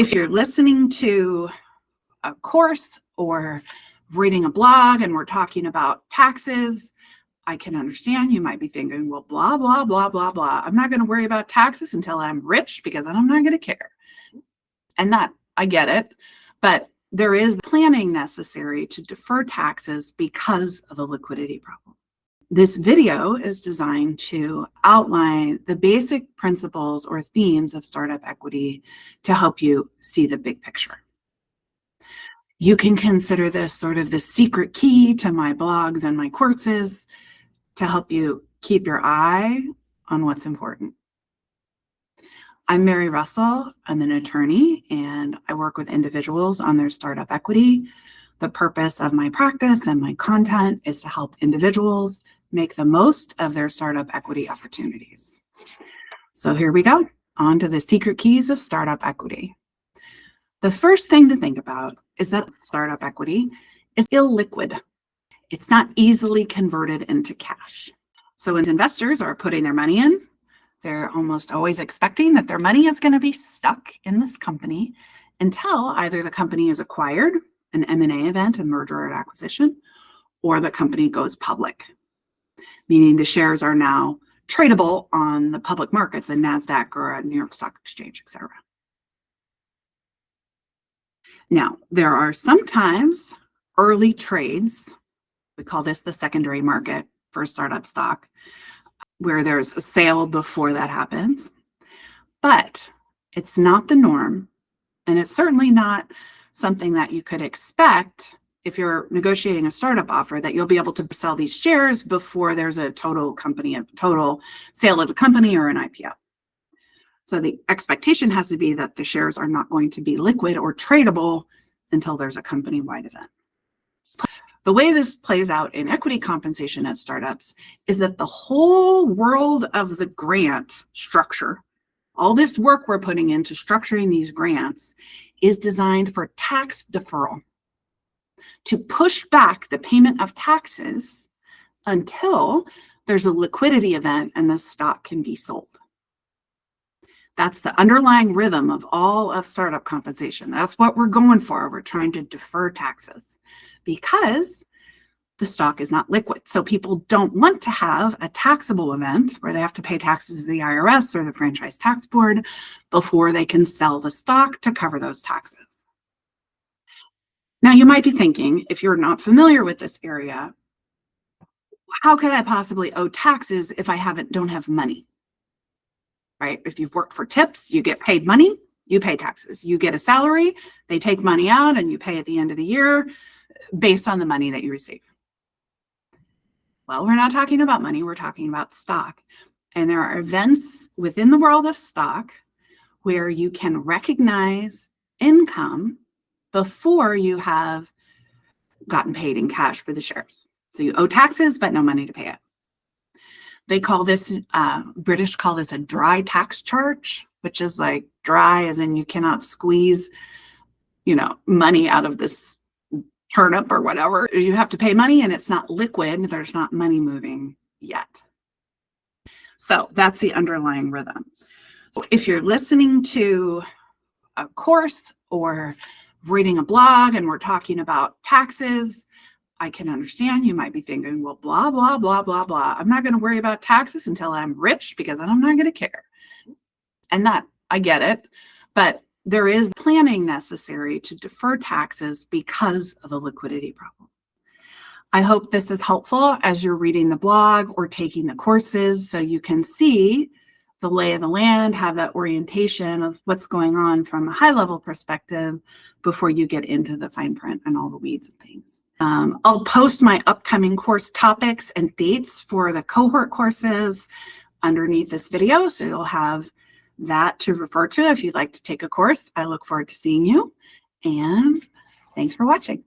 If you're listening to a course or reading a blog and we're talking about taxes, I can understand you might be thinking, well, blah, blah, blah, blah, blah. I'm not going to worry about taxes until I'm rich because I'm not going to care. And that, I get it, but there is planning necessary to defer taxes because of a liquidity problem. This video is designed to outline the basic principles or themes of startup equity to help you see the big picture. You can consider this sort of the secret key to my blogs and my courses to help you keep your eye on what's important. I'm Mary Russell. I'm an attorney and I work with individuals on their startup equity. The purpose of my practice and my content is to help individuals make the most of their startup equity opportunities. So here we go, on to the secret keys of startup equity. The first thing to think about is that startup equity is illiquid. It's not easily converted into cash. So when investors are putting their money in, they're almost always expecting that their money is going to be stuck in this company until either the company is acquired, an M&A event, a merger or acquisition, or the company goes public, meaning the shares are now tradable on the public markets, a NASDAQ or a New York Stock Exchange, etc. Now, there are sometimes early trades, we call this the secondary market for startup stock, where there's a sale before that happens, but it's not the norm, and it's certainly not something that you could expect if you're negotiating a startup offer, that you'll be able to sell these shares before there's a total sale of the company or an IPO. So the expectation has to be that the shares are not going to be liquid or tradable until there's a company-wide event. The way this plays out in equity compensation at startups is that the whole world of the grant structure, all this work we're putting into structuring these grants, is designed for tax deferral, to push back the payment of taxes until there's a liquidity event and the stock can be sold. That's the underlying rhythm of all of startup compensation. That's what we're going for. We're trying to defer taxes because the stock is not liquid. So people don't want to have a taxable event where they have to pay taxes to the IRS or the Franchise Tax Board before they can sell the stock to cover those taxes. Now, you might be thinking, if you're not familiar with this area, how could I possibly owe taxes if I don't have money? Right? If you've worked for tips, you get paid money, you pay taxes. You get a salary, they take money out and you pay at the end of the year based on the money that you receive. Well, we're not talking about money, we're talking about stock. And there are events within the world of stock where you can recognize income before you have gotten paid in cash for the shares. So you owe taxes, but no money to pay it. They call this, British call this a dry tax charge, which is like dry as in you cannot squeeze, money out of this turnip or whatever. You have to pay money and it's not liquid. There's not money moving yet. So that's the underlying rhythm. If you're listening to a course or reading a blog and we're talking about taxes, I can understand you might be thinking, well, blah, blah, blah, blah, blah. I'm not going to worry about taxes until I'm rich because I'm not going to care. And that, I get it, but there is planning necessary to defer taxes because of a liquidity problem. I hope this is helpful as you're reading the blog or taking the courses so you can see the lay of the land, have that orientation of what's going on from a high-level perspective before you get into the fine print and all the weeds and things. I'll post my upcoming course topics and dates for the cohort courses underneath this video, so you'll have that to refer to if you'd like to take a course. I look forward to seeing you, and thanks for watching.